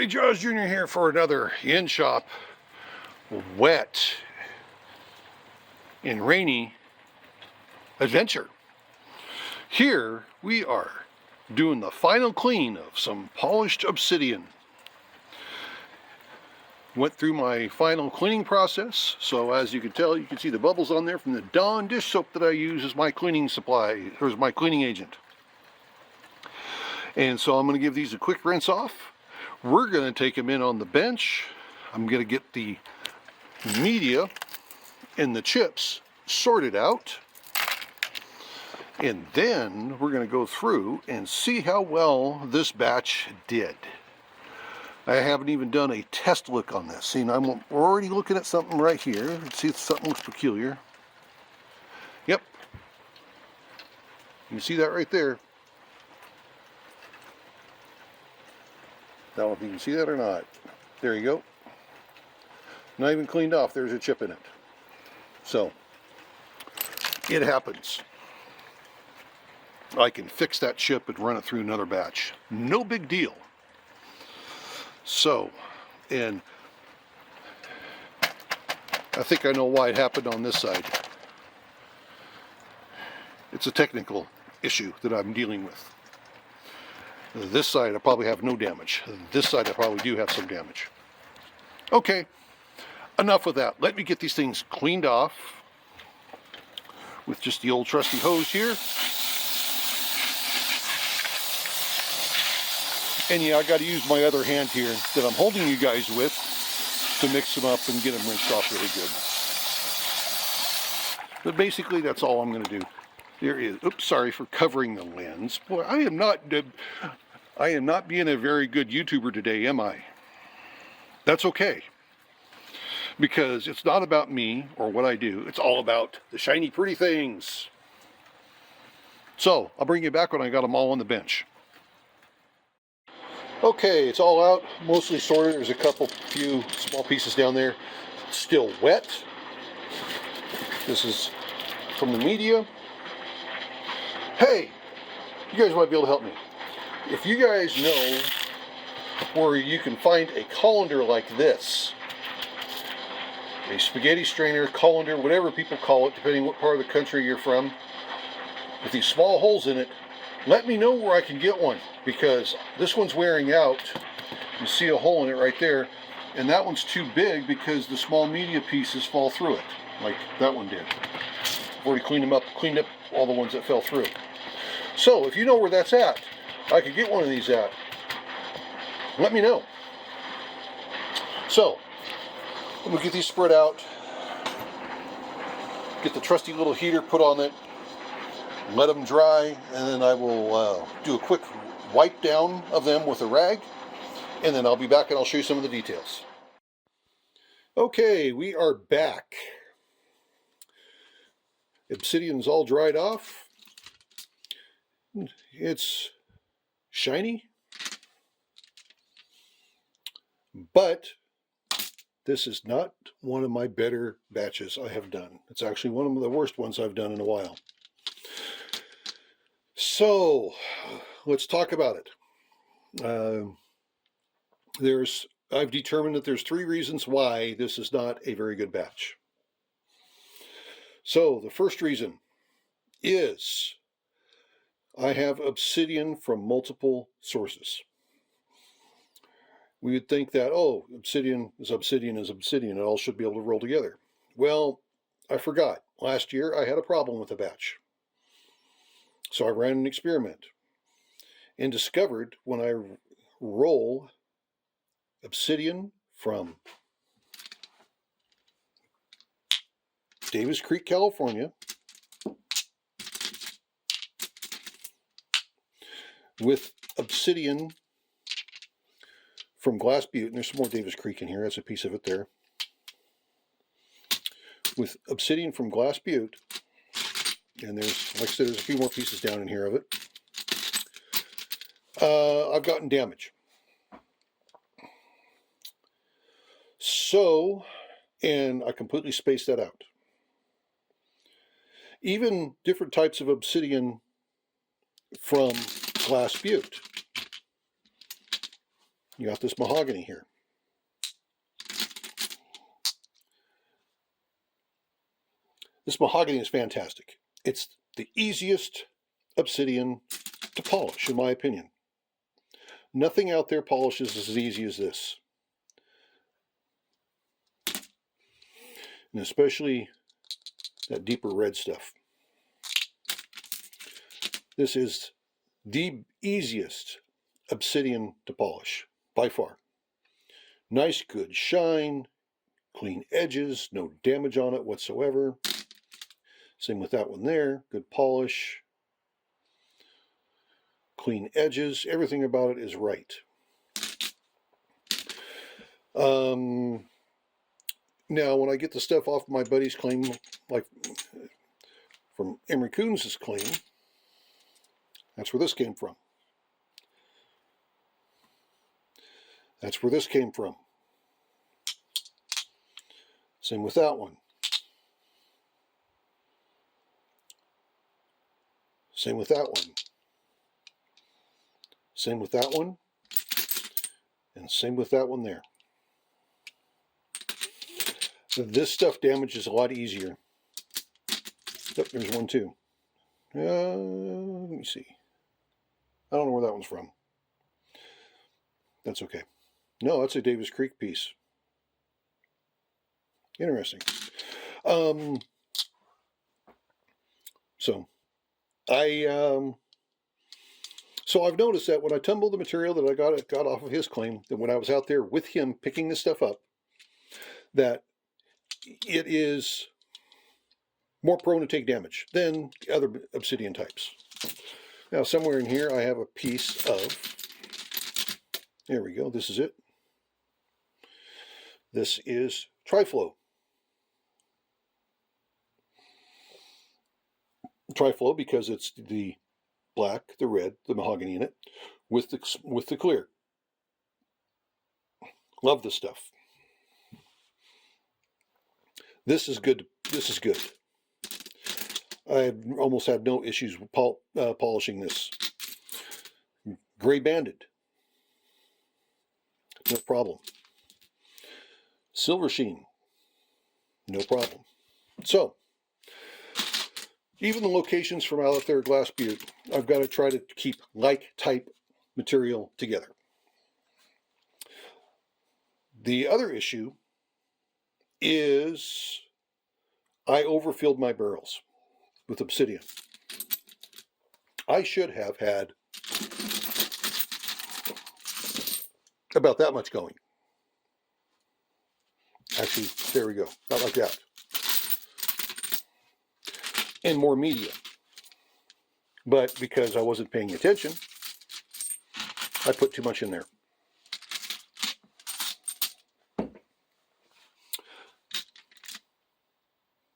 Jaws Jr. here for another in-shop wet and rainy adventure. Here we are doing the final clean of some polished obsidian. Went through my final cleaning process, so as you can tell, you can see the bubbles on there from the Dawn dish soap that I use as my cleaning supply, or as my cleaning agent. And so I'm going to give these a quick rinse off. We're going to take them in on the bench. I'm going to get the media and the chips sorted out. And then we're going to go through and see how well this batch did. I haven't even done a test look on this. See, we're already looking at something right here. Let's see if something looks peculiar. Yep. You can see that right there. I don't know if you can see that or not. There you go. Not even cleaned off. There's a chip in it. So, it happens. I can fix that chip and run it through another batch. No big deal. So, and I think I know why it happened on this side. It's a technical issue that I'm dealing with. This side I probably have no damage. This side I probably do have some damage. Okay, enough with that. Let me get these things cleaned off with just the old trusty hose here. And yeah, I got to use my other hand here that I'm holding you guys with to mix them up and get them rinsed off really good. But basically that's all I'm going to do. There is, oops, sorry for covering the lens. Boy, I am not being a very good YouTuber today, am I? That's okay. Because it's not about me or what I do. It's all about the shiny, pretty things. So, I'll bring you back when I got them all on the bench. Okay, it's all out, mostly sorted. There's a few small pieces down there. Still wet. This is from the media. Hey, you guys might be able to help me. If you guys know where you can find a colander like this, a spaghetti strainer, colander, whatever people call it, depending what part of the country you're from, with these small holes in it, let me know where I can get one, because this one's wearing out. You see a hole in it right there, and that one's too big because the small media pieces fall through it, like that one did. I've already cleaned up all the ones that fell through. So, if you know where that's at, I could get one of these at. Let me know. So, I'm going to get these spread out, get the trusty little heater put on it, let them dry, and then I will do a quick wipe down of them with a rag, and then I'll be back and I'll show you some of the details. Okay, we are back. Obsidian's all dried off. It's shiny, but this is not one of my better batches I have done. It's actually one of the worst ones I've done in a while. So, let's talk about it. I've determined that there's 3 reasons why this is not a very good batch. So, the first reason is I have obsidian from multiple sources. We would think that, oh, obsidian is obsidian is obsidian. It all should be able to roll together. Well, I forgot. Last year I had a problem with a batch. So I ran an experiment and discovered when I roll obsidian from Davis Creek, California, with obsidian from Glass Butte, and there's some more Davis Creek in here, that's a piece of it there, with obsidian from Glass Butte, and there's, like I said, there's a few more pieces down in here of it, I've gotten damage. So, and I completely spaced that out. Even different types of obsidian from Glass Butte you got this mahogany here. This mahogany is fantastic. It's the easiest obsidian to polish, in my opinion. Nothing out there polishes as easy as this. And especially that deeper red stuff. This is the easiest obsidian to polish, by far. Nice, good shine, clean edges, no damage on it whatsoever. Same with that one there, good polish, clean edges, everything about it is right. Now, when I get the stuff off my buddy's claim, like from Emery Coons' claim, that's where this came from. That's where this came from. Same with that one. Same with that one. Same with that one. And same with that one there. This stuff damages a lot easier. Oh, there's one too. Let me see. I don't know where that one's from. That's okay. No, that's a Davis Creek piece. Interesting. So I've noticed that when I tumble the material that I got off of his claim, that when I was out there with him picking this stuff up, that it is more prone to take damage than other obsidian types. Now, somewhere in here, I have a piece of, there we go, this is it. This is Triflow. Triflow because it's the black, the red, the mahogany in it, with the clear. Love this stuff. This is good. This is good. I almost had no issues with polishing this. Gray banded. No problem. Silver sheen. No problem. So, even the locations from out there at Glass Butte, I've got to try to keep like type material together. The other issue is I overfilled my barrels with obsidian. I should have had about that much going. Actually, there we go. Not like that. And more media. But because I wasn't paying attention, I put too much in there.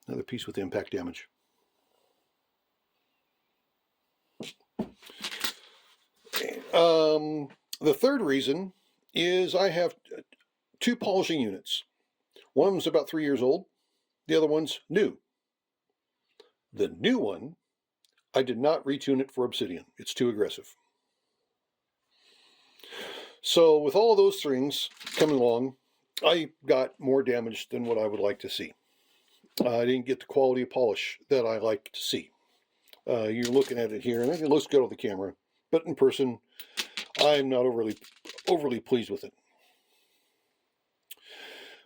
Another piece with impact damage. The third reason is I have two polishing units. One of them's about 3 years old. The other one's new. The new one, I did not retune it for obsidian. It's too aggressive. So with all of those things coming along, I got more damage than what I would like to see. I didn't get the quality of polish that I like to see. You're looking at it here, and it looks good on the camera, but in person, I'm not overly pleased with it.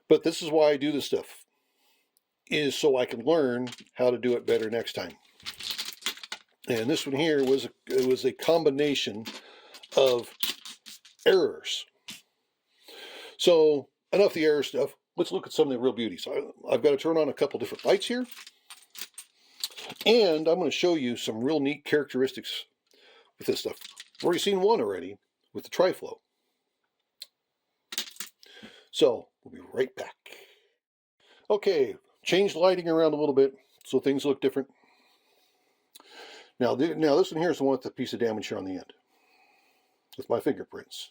But this is why I do this stuff, is so I can learn how to do it better next time. And this one here was a combination of errors. So enough the error stuff. Let's look at some of the real beauties. I've got to turn on a couple different lights here. And I'm going to show you some real neat characteristics with this stuff. I've already seen one already with the Triflow. So we'll be right back. Okay, changed lighting around a little bit so things look different. Now this one here is the one with the piece of damage here on the end. With my fingerprints.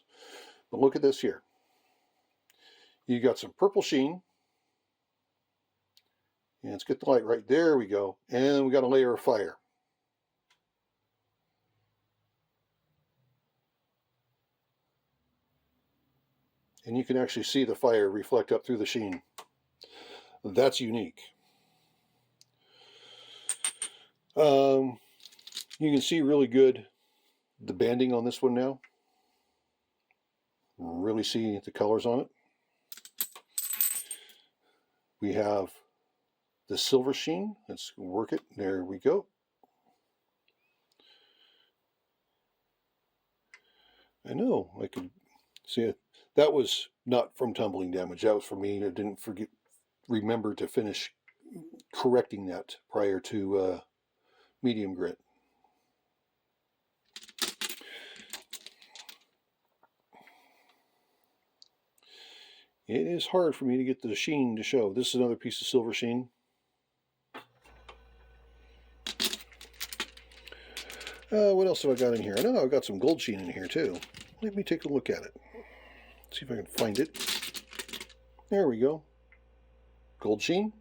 But look at this here. You got some purple sheen. And let's get the light right there. We go. And we got a layer of fire. and you can actually see the fire reflect up through the sheen. That's unique. You can see really good the banding on this one now. Really see the colors on it. We have the silver sheen. Let's work it. There we go. I know, I could see it. That was not from tumbling damage. That was from me. I didn't remember to finish correcting that prior to medium grit. It is hard for me to get the sheen to show. This is another piece of silver sheen. What else have I got in here? I know I've got some gold sheen in here too. Let me take a look at it. See if I can find it. There we go. Gold sheen.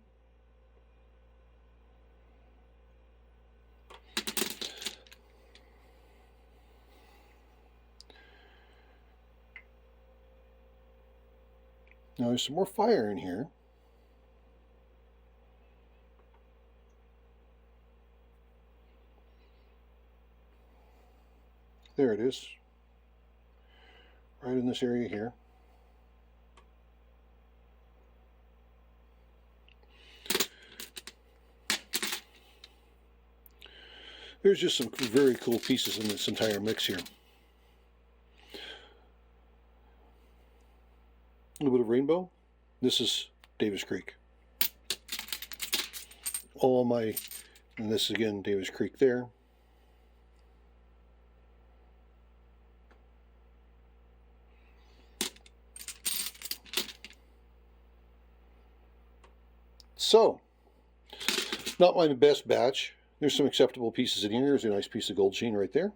Now there's some more fire in here. There it is. Right in this area here. There's just some very cool pieces in this entire mix here. A little bit of rainbow. This is Davis Creek. And this again, Davis Creek there. So, not my best batch. There's some acceptable pieces in here. There's a nice piece of gold sheen right there.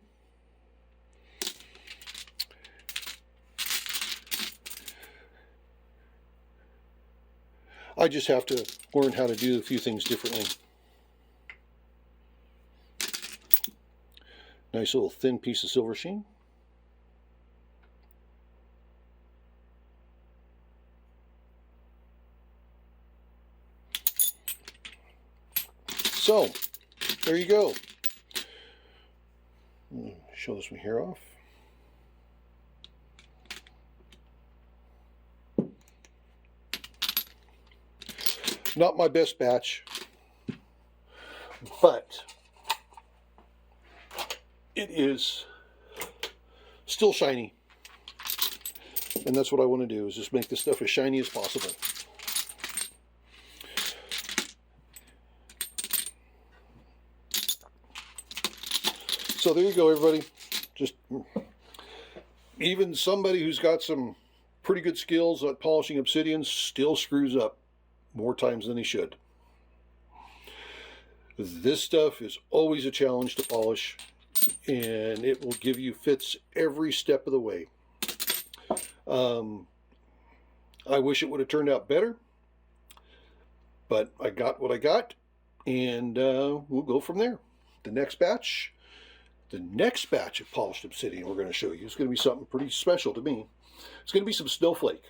I just have to learn how to do a few things differently. Nice little thin piece of silver sheen. So, there you go. Show this one here off. Not my best batch, but it is still shiny. And that's what I want to do, is just make this stuff as shiny as possible. So there you go, everybody. Just even somebody who's got some pretty good skills at polishing obsidian still screws up more times than he should. This stuff is always a challenge to polish, and it will give you fits every step of the way. I wish it would have turned out better, but I got what I got, and we'll go from there. The next batch of polished obsidian we're going to show you is going to be something pretty special to me. It's going to be some snowflake.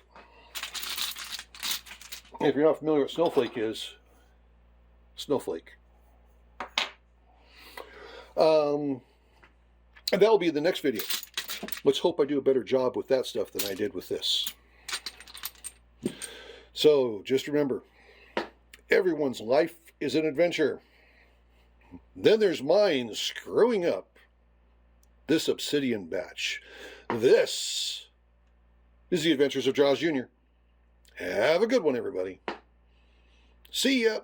And if you're not familiar with snowflake is, snowflake. And that'll be the next video. Let's hope I do a better job with that stuff than I did with this. So just remember, everyone's life is an adventure. Then there's mine screwing up this obsidian batch. This is the Adventures of Jaws Jr. Have a good one, everybody. See ya.